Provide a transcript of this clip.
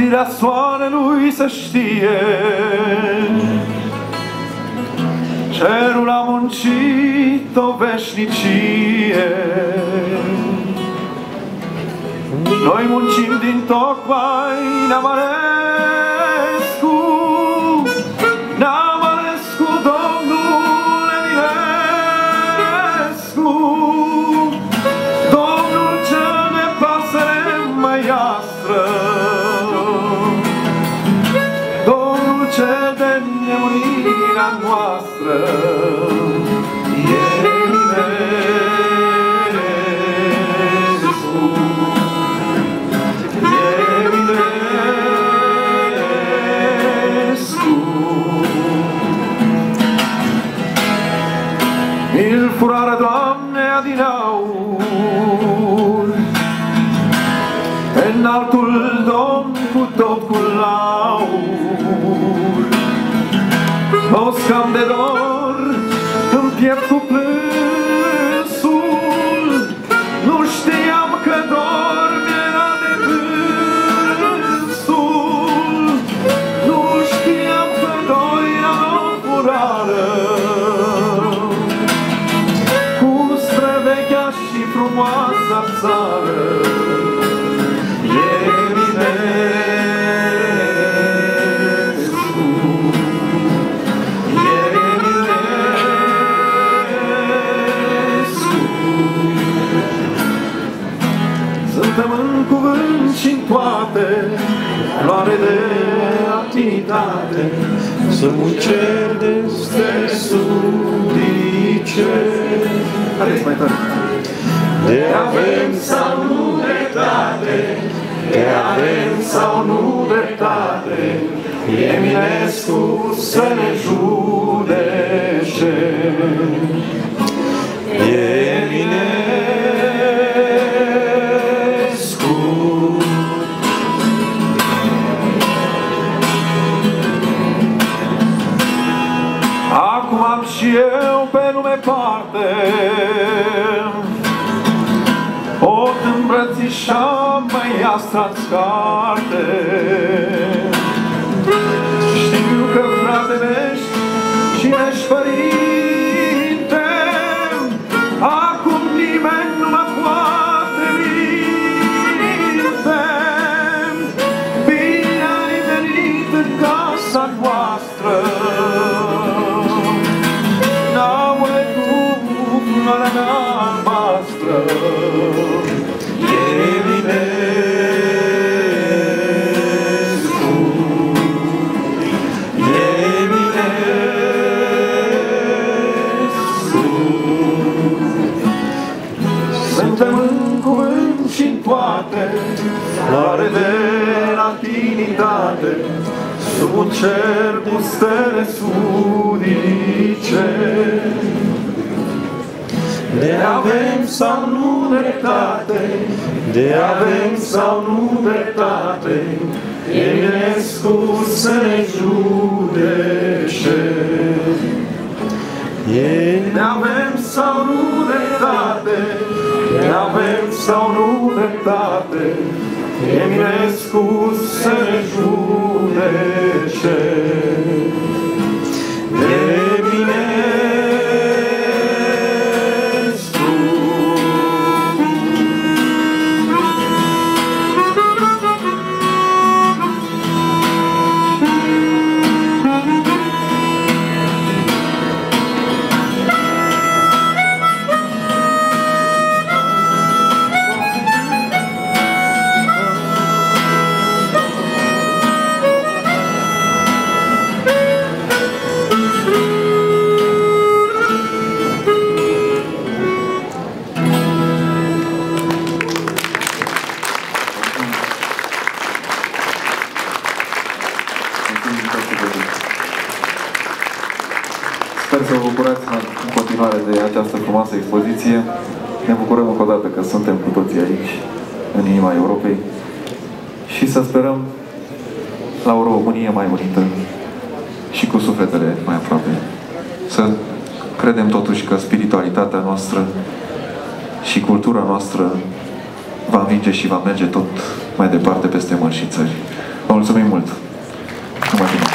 Iubirea soarelui să știe, cerul a muncit o veșnicie. Noi muncim din tocmai Neamărescu, Neamărescu, domnul Eminescu, domnul cel de pasăre măiastră, domnul cel de nemurirea noastră. Il furare, Doamne, din aur, înaltul Domn cu tot cu laur. O scam de dor în piept cu plânsul, nu știam că dor mi-era de dânsul, nu știam că dor era o furară, și frumoasa țară. Eminescu, Eminescu. Suntem în cuvânt și-n toate, floare de activitate, sunt un cer de stele sudice. Haideți mai tare! De avem sau nu dreptate, de avem sau nu dreptate, Eminescu să ne judece. Eminescu. Acum am și eu pe lume parte, o îmbrățișam măiastra-ți carte. Știu că frate mi-ești și mi-ești părinte, acum nimeni nu mă poate minte. Bine ai venit în casa noastră, n-aude cu floarea mea albastră. Eminescu, Eminescu. Suntem în cuvânt și-n toate, floare de latinitate, sub un cer cu stele sudice. De avem sau nu dreptate, de avem sau nu dreptate, Eminescu să ne judece. De avem sau nu dreptate, de avem sau nu dreptate, Eminescu să ne judece. Sper să vă bucurați în continuare de această frumoasă expoziție. Ne bucurăm încă o dată că suntem cu toții aici, în inima Europei, și să sperăm la o Românie mai unită și cu sufletele mai aproape. Să credem totuși că spiritualitatea noastră și cultura noastră va învinge și va merge tot mai departe peste mări și țări. Vă mulțumim mult! Numai bine!